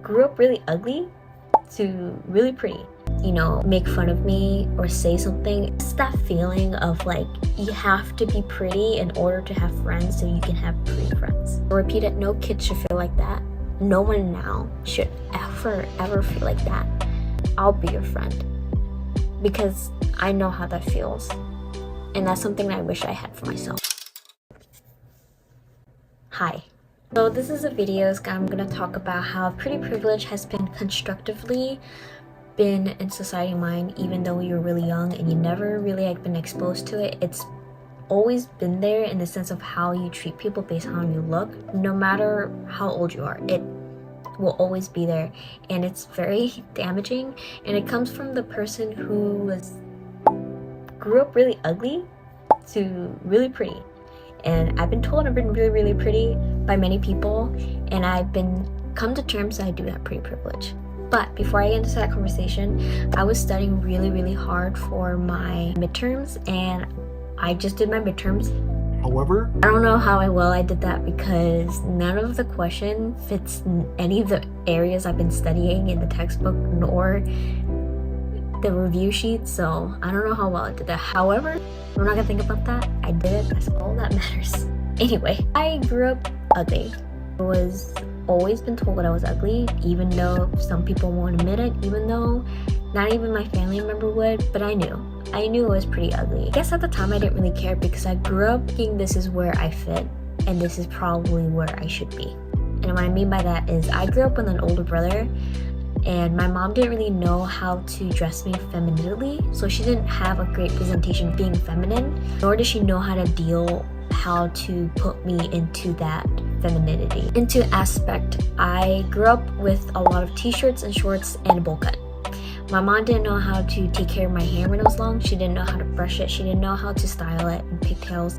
grew up really ugly to really pretty. You know, make fun of me or say something. It's that feeling of like you have to be pretty in order to have friends so you can have pretty friends. I repeat it, no kid should feel like that. No one now should ever feel like that. I'll be your friend because I know how that feels. And that's something I wish I had for myself. Hi. So this is a video I'm gonna talk about how pretty privilege has been constructively been in society mind even though you're really young and you never really been exposed to it. It's always been there in the sense of how you treat people based on how you look. No matter how old you are, it will always be there, and it's very damaging, and it comes from the person who grew up really ugly to really pretty. And I've been told I've been really pretty by many people, and I've come to terms that I do have pretty privilege. But before I get into that conversation, I was studying really hard for my midterms, and I just did my midterms. However, I don't know how well I did that because none of the question fits any of the areas I've been studying in the textbook nor the review sheet, so I don't know how well I did that. However, we're not gonna think about that. I did it, that's all that matters. Anyway, I grew up ugly. I was always been told that I was ugly, even though some people won't admit it, even though not even my family member would, but I knew I was pretty ugly. I guess at the time I didn't really care because I grew up thinking this is where I fit and this is probably where I should be. And what I mean by that is I grew up with an older brother, and my mom didn't really know how to dress me femininely, so she didn't have a great presentation of being feminine, nor did she know how to put me into that femininity. Into aspect, I grew up with a lot of t-shirts and shorts and a bowl cut. My mom didn't know how to take care of my hair when it was long. She didn't know how to brush it. She didn't know how to style it in pigtails.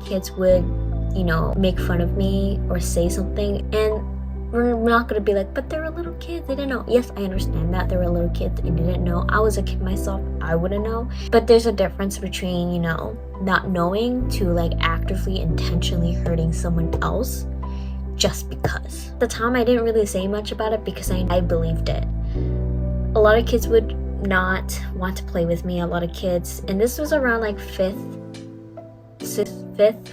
Kids would, make fun of me or say something, and we're not gonna be like, but they were little kids, they didn't know. Yes, I understand that they were little kids and didn't know. I was a kid myself, I wouldn't know. But there's a difference between, not knowing to actively, intentionally hurting someone else just because. At the time, I didn't really say much about it because I believed it. A lot of kids would not want to play with me, a lot of kids, and this was around 5th,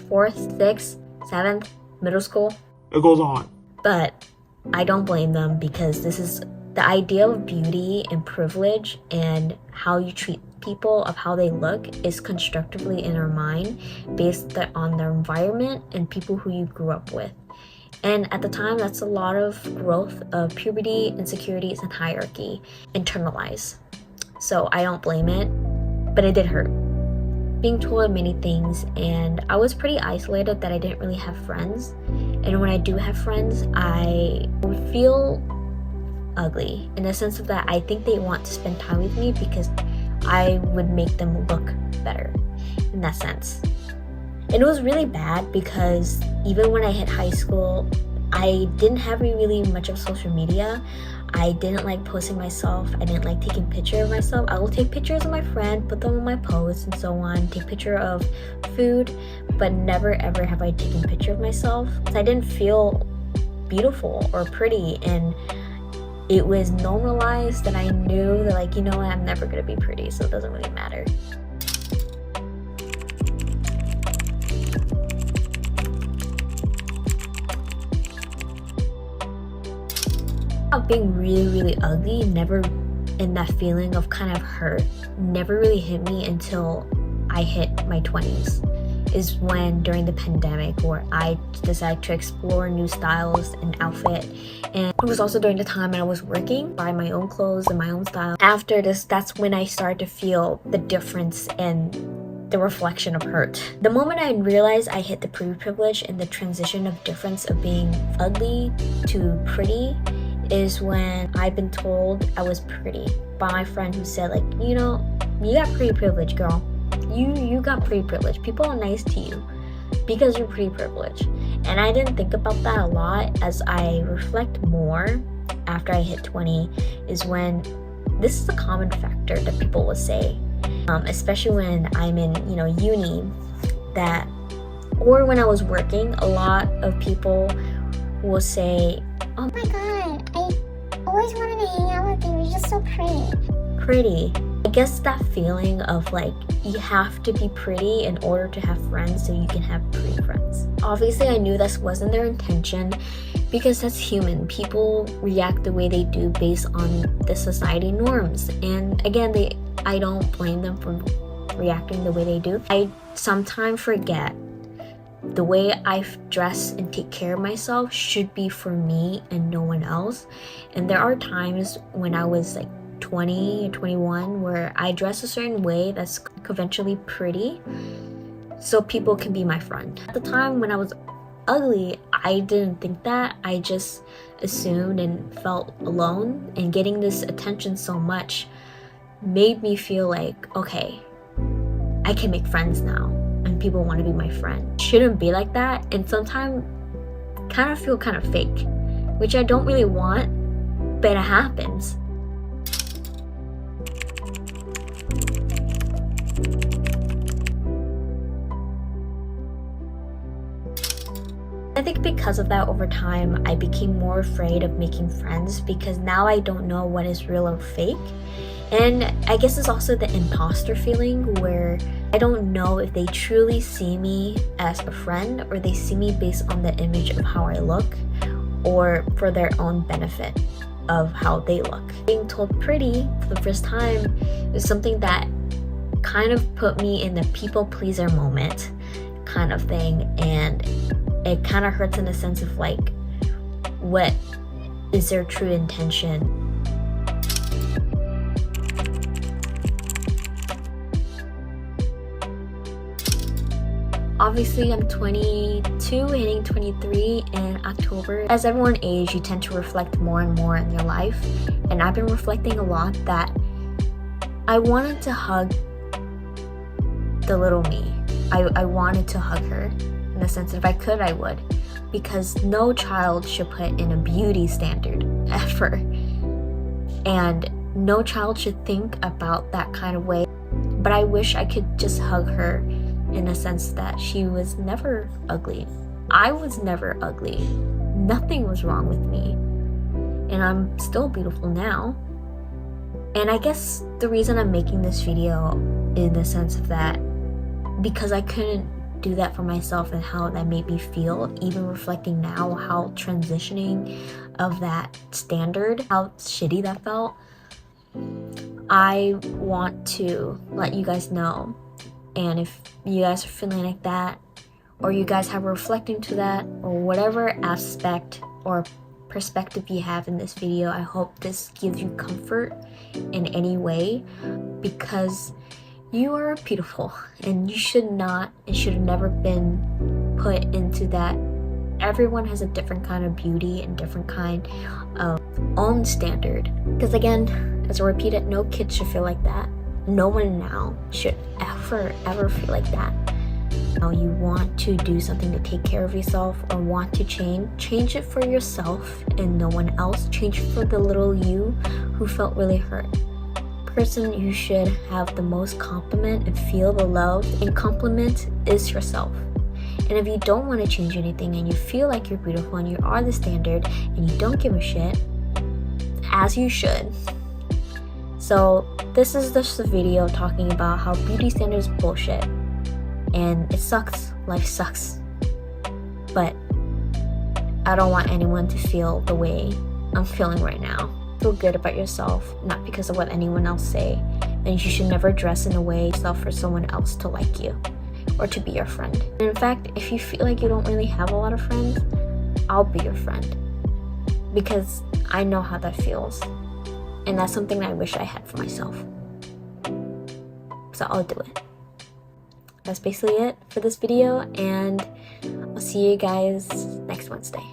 4th, 6th, 7th, middle school. it goes on. But I don't blame them because this is the idea of beauty and privilege, and how you treat people of how they look is constructively in our mind based on their environment and people who you grew up with. And at the time, that's a lot of growth of puberty, insecurities, and hierarchy internalized. So I don't blame it, but it did hurt. Being told many things, and I was pretty isolated that I didn't really have friends. And when I do have friends, I would feel ugly in the sense of that I think they want to spend time with me because I would make them look better in that sense. And it was really bad because even when I hit high school, I didn't have really much of social media. I didn't like posting myself. I didn't like taking pictures of myself. I will take pictures of my friend, put them on my posts and so on, take picture of food, but never ever have I taken a picture of myself. I didn't feel beautiful or pretty, and it was normalized that I knew that I'm never gonna be pretty, so it doesn't really matter. Being really ugly, never, in that feeling of kind of hurt, never really hit me until I hit my 20s. Is when during the pandemic where I decided to explore new styles and outfit, and it was also during the time I was working, buy my own clothes and my own style. After this, that's when I started to feel the difference and the reflection of hurt. The moment I realized I hit the pretty privilege and the transition of difference of being ugly to pretty is when I've been told I was pretty by my friend who said you got pretty privilege, girl. You got pretty privilege. People are nice to you because you're pretty privileged. And I didn't think about that a lot. As I reflect more after I hit 20 is when this is a common factor that people will say, especially when I'm in uni that, or when I was working, a lot of people will say, oh my god, I always wanted to hang out with you, you're just so pretty. I guess that feeling of like you have to be pretty in order to have friends so you can have pretty friends. Obviously I knew this wasn't their intention because that's human. People react the way they do based on the society norms, and again, I don't blame them for reacting the way they do. I sometimes forget the way I dress and take care of myself should be for me and no one else. And there are times when I was like 20 or 21 where I dress a certain way that's conventionally pretty so people can be my friend. At the time when I was ugly, I didn't think that. I just assumed and felt alone, and getting this attention so much made me feel like, okay, I can make friends now and people want to be my friend. It shouldn't be like that, and sometimes kind of feel kind of fake, which I don't really want, but it happens. I think because of that, over time, I became more afraid of making friends because now I don't know what is real or fake. And I guess it's also the imposter feeling where I don't know if they truly see me as a friend or they see me based on the image of how I look or for their own benefit of how they look. Being told pretty for the first time is something that kind of put me in the people pleaser moment kind of thing, and it kind of hurts in the sense of like, what is their true intention? Obviously, I'm 22, hitting 23 in October. As everyone ages, you tend to reflect more and more in your life. And I've been reflecting a lot that I wanted to hug the little me. I wanted to hug her in the sense that if I could, I would. Because no child should put in a beauty standard ever. And no child should think about that kind of way. But I wish I could just hug her in a sense that she was never ugly. I was never ugly. Nothing was wrong with me. And I'm still beautiful now. And I guess the reason I'm making this video in the sense of that, because I couldn't do that for myself and how that made me feel, even reflecting now how transitioning of that standard, how shitty that felt. I want to let you guys know, and if you guys are feeling like that, or you guys have reflecting to that, or whatever aspect or perspective you have in this video, I hope this gives you comfort in any way, because you are beautiful and you should not and should have never been put into that. Everyone has a different kind of beauty and different kind of own standard. Because again, as I repeat it, no kid should feel like that. No one now should ever feel like that. Now you want to do something to take care of yourself or want to change it for yourself and no one else. Change it for the little you who felt really hurt. Person you should have the most compliment and feel the love and compliment is yourself. And if you don't want to change anything and you feel like you're beautiful and you are the standard and you don't give a shit, as you should. So this is just a video talking about how beauty standards is bullshit. And it sucks. Life sucks. But I don't want anyone to feel the way I'm feeling right now. Feel good about yourself, not because of what anyone else say. And you should never dress in a way yourself for someone else to like you or to be your friend. And in fact, if you feel like you don't really have a lot of friends, I'll be your friend, because I know how that feels. And that's something that I wish I had for myself. So I'll do it. That's basically it for this video, and I'll see you guys next Wednesday.